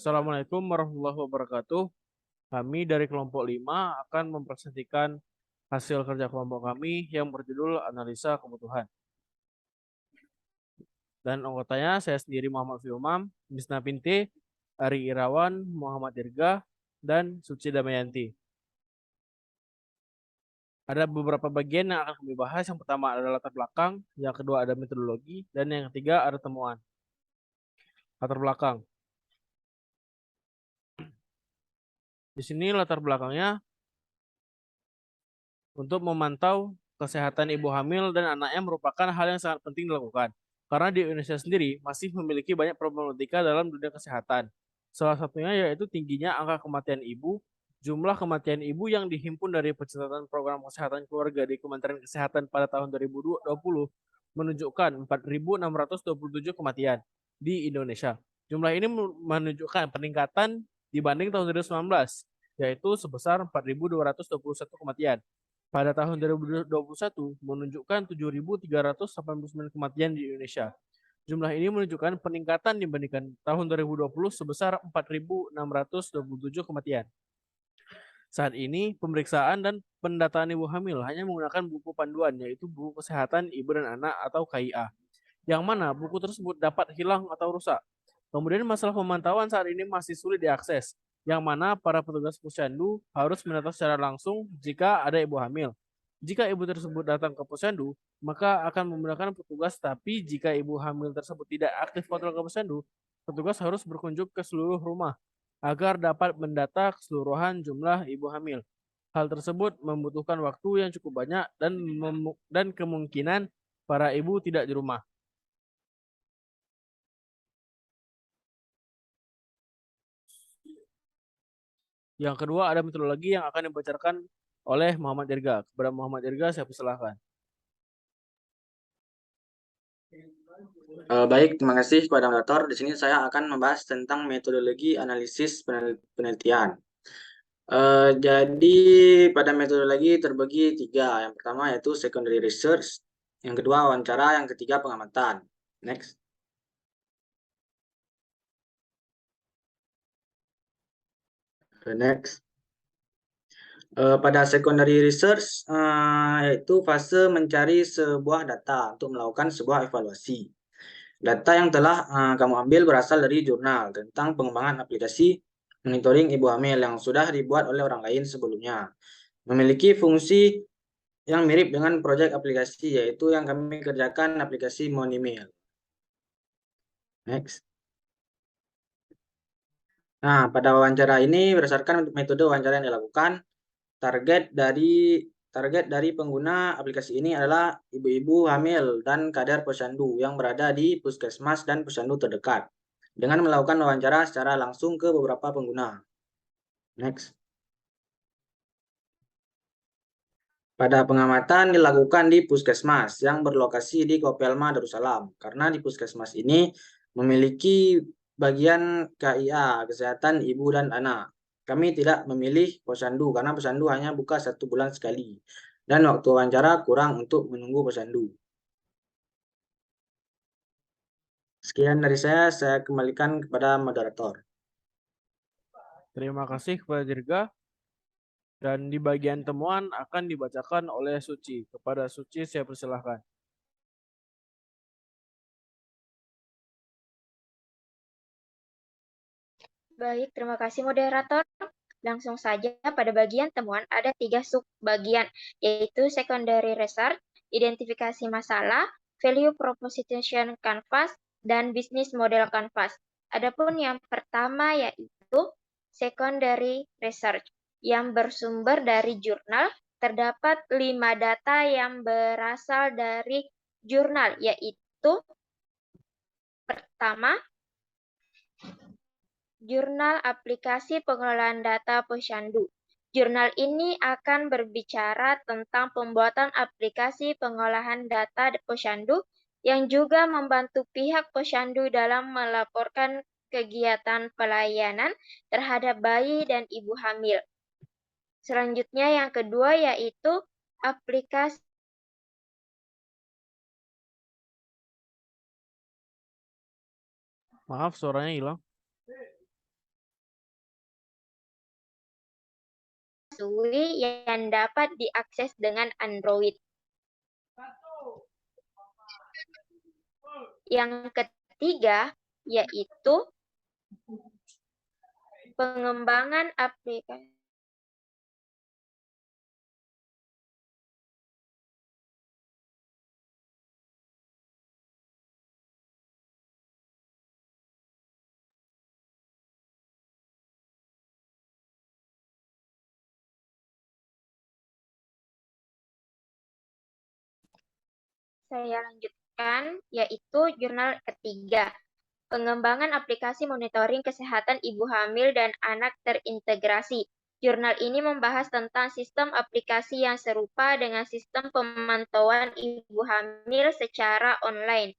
Assalamualaikum warahmatullahi wabarakatuh. Kami dari kelompok 5 akan mempresentasikan hasil kerja kelompok kami yang berjudul Analisa Kebutuhan. Dan anggotanya saya sendiri Muhammad Fiumam, Misna Pinte, Ari Irawan, Muhammad Dirga, dan Suci Damayanti. Ada beberapa bagian yang akan kami bahas. Yang pertama adalah latar belakang, yang kedua ada metodologi, dan yang ketiga ada temuan. Latar belakang. Di sini latar belakangnya untuk memantau kesehatan ibu hamil dan anaknya merupakan hal yang sangat penting dilakukan. Karena di Indonesia sendiri masih memiliki banyak problematika dalam dunia kesehatan. Salah satunya yaitu tingginya angka kematian ibu. Jumlah kematian ibu yang dihimpun dari pencatatan program kesehatan keluarga di Kementerian Kesehatan pada tahun 2020 menunjukkan 4.627 kematian di Indonesia. Jumlah ini menunjukkan peningkatan dibanding tahun 2019, yaitu sebesar 4.221 kematian. Pada tahun 2021 menunjukkan 7.389 kematian di Indonesia. Jumlah ini menunjukkan peningkatan dibandingkan tahun 2020 sebesar 4.627 kematian. Saat ini, pemeriksaan dan pendataan ibu hamil hanya menggunakan buku panduan, yaitu buku kesehatan ibu dan anak atau KIA, yang mana buku tersebut dapat hilang atau rusak. Kemudian masalah pemantauan saat ini masih sulit diakses, yang mana para petugas posyandu harus mendata secara langsung jika ada ibu hamil. Jika ibu tersebut datang ke posyandu, maka akan menggunakan petugas, tapi jika ibu hamil tersebut tidak aktif kontrol ke posyandu, petugas harus berkunjung ke seluruh rumah agar dapat mendata keseluruhan jumlah ibu hamil. Hal tersebut membutuhkan waktu yang cukup banyak dan kemungkinan para ibu tidak di rumah. Yang kedua ada metodologi yang akan dibacakan oleh Muhammad Irga. Kepada Muhammad Irga saya persilahkan. Baik, terima kasih kepada moderator. Di sini saya akan membahas tentang metodologi analisis penelitian. Jadi pada metodologi terbagi tiga. Yang pertama yaitu secondary research, yang kedua wawancara, yang ketiga pengamatan. Next. Next. Pada secondary research yaitu fase mencari sebuah data untuk melakukan sebuah evaluasi. Data yang telah kamu ambil berasal dari jurnal tentang pengembangan aplikasi monitoring ibu hamil yang sudah dibuat oleh orang lain sebelumnya. Memiliki fungsi yang mirip dengan proyek aplikasi, yaitu yang kami kerjakan aplikasi Monemail. Next. Nah, pada wawancara ini berdasarkan metode wawancara yang dilakukan, target dari pengguna aplikasi ini adalah ibu-ibu hamil dan kader posyandu yang berada di puskesmas dan posyandu terdekat dengan melakukan wawancara secara langsung ke beberapa pengguna. Next. Pada pengamatan dilakukan di puskesmas yang berlokasi di Kopelma Darussalam karena di puskesmas ini memiliki bagian KIA, kesehatan ibu dan anak. Kami tidak memilih posyandu karena posyandu hanya buka 1 bulan sekali dan waktu wawancara kurang untuk menunggu posyandu. Sekian dari saya kembalikan kepada moderator. Terima kasih kepada Dirga. Dan di bagian temuan akan dibacakan oleh Suci. Kepada Suci saya persilahkan. Baik, terima kasih moderator. Langsung saja pada bagian temuan ada 3 subbagian, yaitu secondary research, identifikasi masalah, value proposition canvas, dan business model canvas. Adapun yang pertama yaitu secondary research yang bersumber dari jurnal. Terdapat 5 data yang berasal dari jurnal, yaitu pertama, Jurnal Aplikasi Pengelolaan Data Posyandu. Jurnal ini akan berbicara tentang pembuatan aplikasi pengolahan data posyandu yang juga membantu pihak posyandu dalam melaporkan kegiatan pelayanan terhadap bayi dan ibu hamil. Selanjutnya yang kedua yaitu aplikasi Maaf suaranya hilang. menyusui yang dapat diakses dengan Android. Yang ketiga yaitu pengembangan aplikasi. Saya lanjutkan, yaitu jurnal ketiga, pengembangan aplikasi monitoring kesehatan ibu hamil dan anak terintegrasi. Jurnal ini membahas tentang sistem aplikasi yang serupa dengan sistem pemantauan ibu hamil secara online.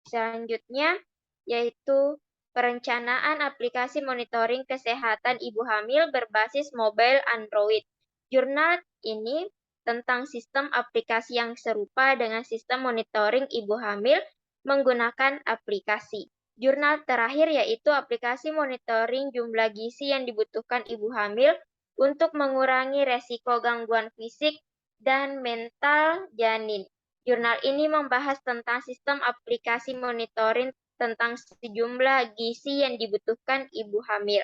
Selanjutnya, yaitu perencanaan aplikasi monitoring kesehatan ibu hamil berbasis mobile Android. Jurnal ini tentang sistem aplikasi yang serupa dengan sistem monitoring ibu hamil menggunakan aplikasi. Jurnal terakhir yaitu aplikasi monitoring jumlah gizi yang dibutuhkan ibu hamil untuk mengurangi resiko gangguan fisik dan mental janin. Jurnal ini membahas tentang sistem aplikasi monitoring tentang sejumlah gizi yang dibutuhkan ibu hamil.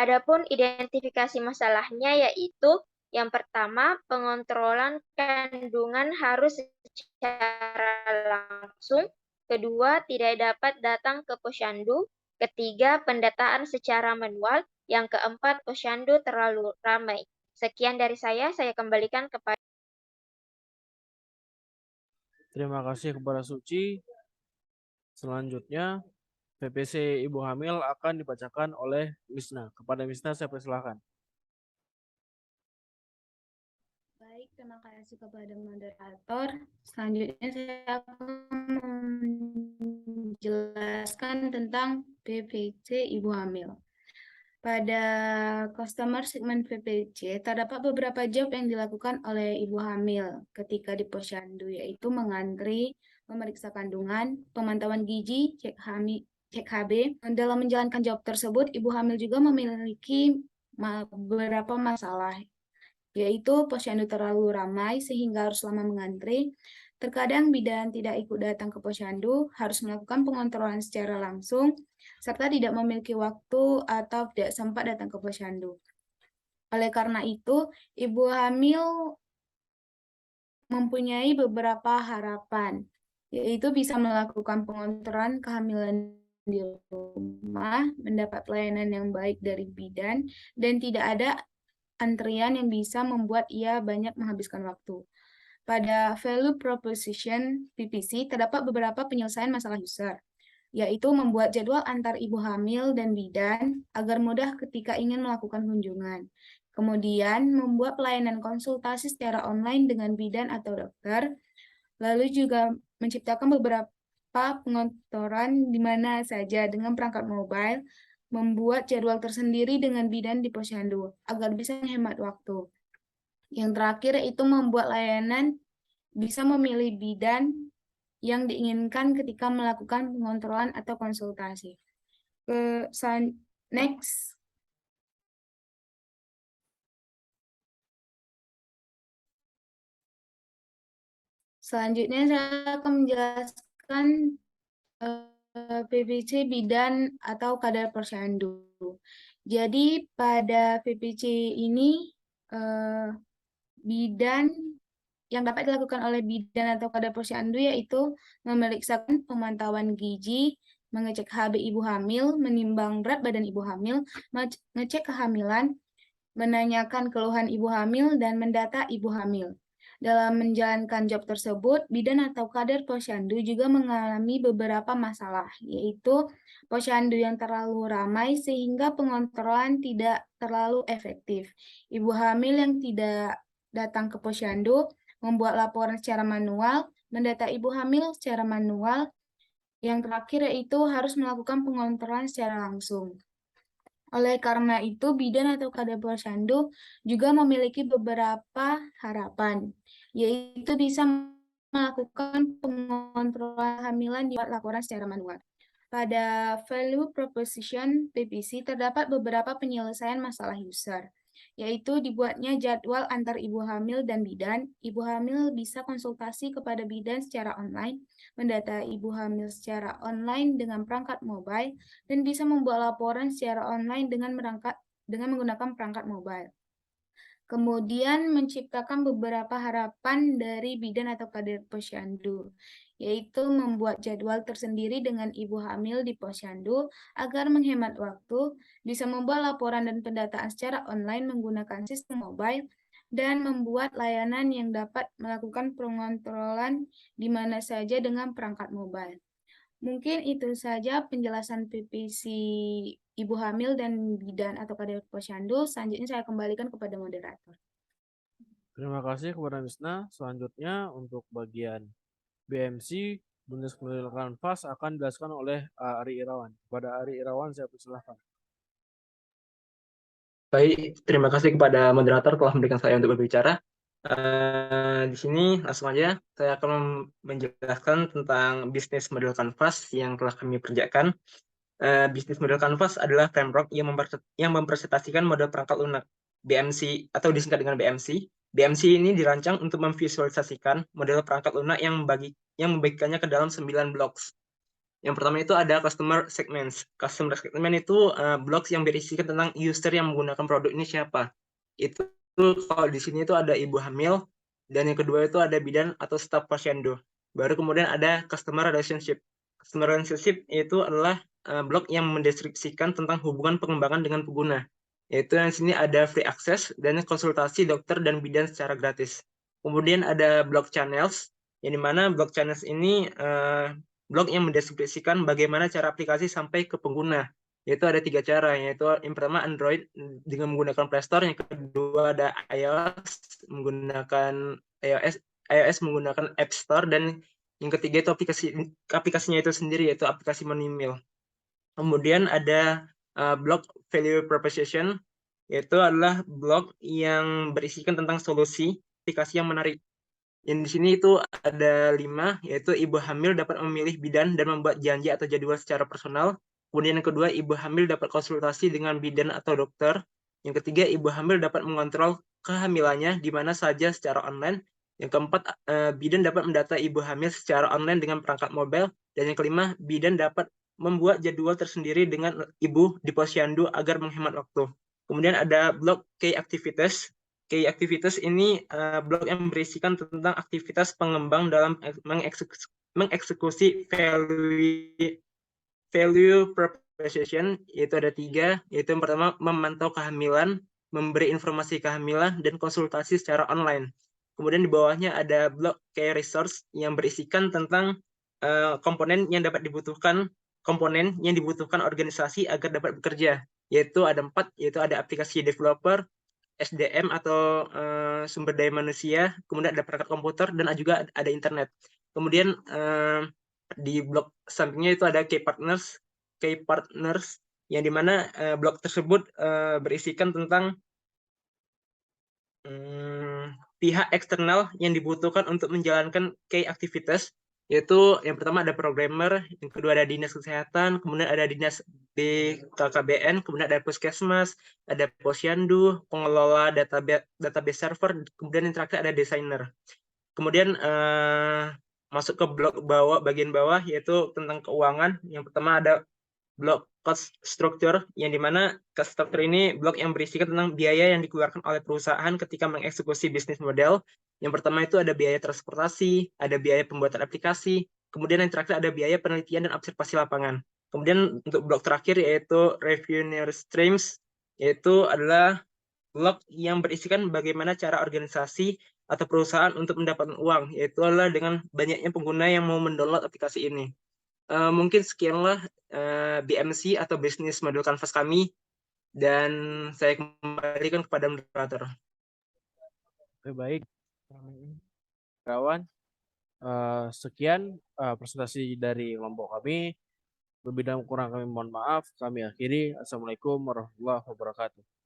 Adapun identifikasi masalahnya yaitu yang pertama, pengontrolan kandungan harus secara langsung. Kedua, tidak dapat datang ke posyandu. Ketiga, pendataan secara manual. Yang keempat, posyandu terlalu ramai. Sekian dari saya kembalikan kepada. Terima kasih kepada Suci. Selanjutnya, PPC Ibu Hamil akan dibacakan oleh Misna. Kepada Misna saya persilahkan. Baik, terima kasih kepada moderator. Selanjutnya saya akan menjelaskan tentang PPC Ibu Hamil. Pada customer segmen PPC, terdapat beberapa job yang dilakukan oleh ibu hamil ketika di posyandu, yaitu mengantri, memeriksa kandungan, pemantauan gizi, cek HB. Dalam menjalankan job tersebut, ibu hamil juga memiliki beberapa masalah, yaitu posyandu terlalu ramai sehingga harus lama mengantri. Terkadang bidan tidak ikut datang ke posyandu, harus melakukan pengontrolan secara langsung, serta tidak memiliki waktu atau tidak sempat datang ke posyandu. Oleh karena itu, ibu hamil mempunyai beberapa harapan, yaitu bisa melakukan pengontrolan kehamilan di rumah, mendapat pelayanan yang baik dari bidan, dan tidak ada antrian yang bisa membuat ia banyak menghabiskan waktu. Pada value proposition PPC terdapat beberapa penyelesaian masalah user, yaitu membuat jadwal antar ibu hamil dan bidan agar mudah ketika ingin melakukan kunjungan. Kemudian membuat pelayanan konsultasi secara online dengan bidan atau dokter, lalu juga menciptakan beberapa pengontrolan di mana saja dengan perangkat mobile, membuat jadwal tersendiri dengan bidan di posyandu agar bisa menghemat waktu. Yang terakhir yaitu membuat layanan bisa memilih bidan yang diinginkan ketika melakukan pengontrolan atau konsultasi. Next. Selanjutnya saya akan menjelaskan PPC bidan atau kadar posyandu. Jadi pada PPC ini bidan yang dapat dilakukan oleh bidan atau kadar posyandu yaitu memeriksa pemantauan gizi, mengecek HB ibu hamil, menimbang berat badan ibu hamil, mengecek kehamilan, menanyakan keluhan ibu hamil, dan mendata ibu hamil. Dalam menjalankan job tersebut, bidan atau kadar posyandu juga mengalami beberapa masalah, yaitu posyandu yang terlalu ramai sehingga pengontrolan tidak terlalu efektif. Ibu hamil yang tidak datang ke posyandu membuat laporan secara manual, mendata ibu hamil secara manual. Yang terakhir yaitu harus melakukan pengontrolan secara langsung. Oleh karena itu, bidan atau kadar posyandu juga memiliki beberapa harapan, yaitu bisa melakukan pengontrolan kehamilan di laporan secara manual. Pada value proposition PPC terdapat beberapa penyelesaian masalah user, yaitu dibuatnya jadwal antar ibu hamil dan bidan. Ibu hamil bisa konsultasi kepada bidan secara online, mendata ibu hamil secara online dengan perangkat mobile, dan bisa membuat laporan secara online dengan menggunakan perangkat mobile. Kemudian menciptakan beberapa harapan dari bidan atau kader posyandu, yaitu membuat jadwal tersendiri dengan ibu hamil di posyandu agar menghemat waktu, bisa membuat laporan dan pendataan secara online menggunakan sistem mobile, dan membuat layanan yang dapat melakukan pengontrolan di mana saja dengan perangkat mobile. Mungkin itu saja penjelasan PPC ibu hamil dan bidan atau kader posyandu. Selanjutnya saya kembalikan kepada moderator. Terima kasih kepada Misna. Selanjutnya untuk bagian BMC, Bisnis Model Kanvas akan dijelaskan oleh Ari Irawan. Kepada Ari Irawan saya persilahkan. Baik, terima kasih kepada moderator telah memberikan saya untuk berbicara. Di sini langsung aja saya akan menjelaskan tentang bisnis model Canvas yang telah kami kerjakan. Bisnis model Canvas adalah framework yang mempresentasikan model perangkat lunak BMC atau disingkat dengan BMC. BMC ini dirancang untuk memvisualisasikan model perangkat lunak yang membagikannya ke dalam 9 blocks. Yang pertama itu ada customer segments. Customer segment itu blocks yang berisikan tentang user yang menggunakan produk ini siapa. Itu kalau di sini itu ada ibu hamil, dan yang kedua itu ada bidan atau staf posyandu. Baru kemudian ada customer relationship. Customer relationship itu adalah blok yang mendeskripsikan tentang hubungan pengembangan dengan pengguna. Yaitu yang sini ada free access dan konsultasi dokter dan bidan secara gratis. Kemudian ada blok channels, yang dimana blok channels ini blog yang mendeskripsikan bagaimana cara aplikasi sampai ke pengguna. Yaitu ada 3 cara, yaitu yang pertama Android dengan menggunakan Play Store, yang kedua ada iOS menggunakan App Store, dan yang ketiga itu aplikasinya itu sendiri, yaitu aplikasi Moneymail. Kemudian ada blog value proposition, yaitu adalah blog yang berisikan tentang solusi aplikasi yang menarik. Yang di sini itu ada 5, yaitu ibu hamil dapat memilih bidan dan membuat janji atau jadwal secara personal. Kemudian yang kedua, ibu hamil dapat konsultasi dengan bidan atau dokter. Yang ketiga, ibu hamil dapat mengontrol kehamilannya di mana saja secara online. Yang keempat, bidan dapat mendata ibu hamil secara online dengan perangkat mobile. Dan yang kelima, bidan dapat membuat jadwal tersendiri dengan ibu di posyandu agar menghemat waktu. Kemudian ada blok key activities. Key activities ini blok yang berisikan tentang aktivitas pengembang dalam mengeksekusi value proposition, yaitu ada 3, yaitu yang pertama memantau kehamilan, memberi informasi kehamilan, dan konsultasi secara online. Kemudian di bawahnya ada blok key resource yang berisikan tentang komponen yang dibutuhkan organisasi agar dapat bekerja, yaitu ada 4, yaitu ada aplikasi developer, SDM atau sumber daya manusia, kemudian ada perangkat komputer, dan juga ada internet. Kemudian di blok sampingnya itu ada key partners yang dimana blok tersebut berisikan tentang pihak eksternal yang dibutuhkan untuk menjalankan key activities, yaitu yang pertama ada programmer, yang kedua ada dinas kesehatan, kemudian ada dinas BKKBN, kemudian ada puskesmas, ada posyandu, pengelola database server, kemudian yang terakhir ada desainer. Kemudian masuk ke blok bagian bawah, yaitu tentang keuangan. Yang pertama ada blok cost structure, yang dimana cost structure ini blok yang berisikan tentang biaya yang dikeluarkan oleh perusahaan ketika mengeksekusi bisnis model. Yang pertama itu ada biaya transportasi, ada biaya pembuatan aplikasi, kemudian yang terakhir ada biaya penelitian dan observasi lapangan. Kemudian untuk blok terakhir yaitu revenue streams, yaitu adalah blok yang berisikan bagaimana cara organisasi atau perusahaan untuk mendapatkan uang, yaitu adalah dengan banyaknya pengguna yang mau mendownload aplikasi ini. Mungkin sekianlah BMC atau Business Model Canvas kami, dan saya kembalikan kepada moderator. Oke, baik. Kawan, sekian presentasi dari kelompok kami. Lebih dan kurang kami mohon maaf. Kami akhiri. Assalamualaikum warahmatullahi wabarakatuh.